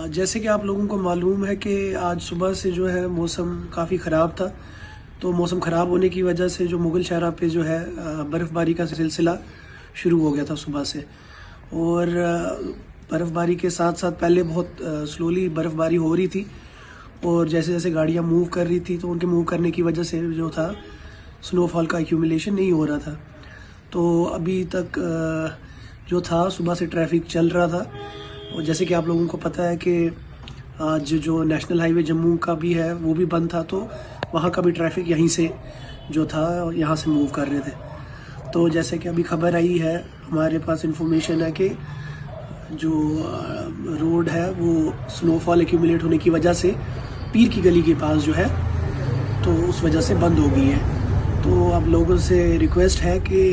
जैसे कि आप लोगों को मालूम है कि आज सुबह से जो है मौसम काफ़ी ख़राब था। तो मौसम ख़राब होने की वजह से जो मुगल शाहरा पे जो है बर्फ़बारी का सिलसिला शुरू हो गया था सुबह से। और बर्फ़बारी के साथ साथ पहले बहुत स्लोली बर्फ़बारी हो रही थी, और जैसे जैसे गाड़ियाँ मूव कर रही थी तो उनके मूव करने की वजह से जो था स्नोफॉल का एक्यूमुलेशन नहीं हो रहा था। तो अभी तक जो था सुबह से ट्रैफिक चल रहा था। और जैसे कि आप लोगों को पता है कि आज जो नेशनल हाईवे जम्मू का भी है वो भी बंद था, तो वहाँ का भी ट्रैफिक यहीं से जो था यहाँ से मूव कर रहे थे। तो जैसे कि अभी खबर आई है, हमारे पास इंफॉर्मेशन है कि जो रोड है वो स्नोफॉल एक्यूमुलेट होने की वजह से पीर की गली के पास जो है तो उस वजह से बंद हो गई है। तो अब लोगों से रिक्वेस्ट है कि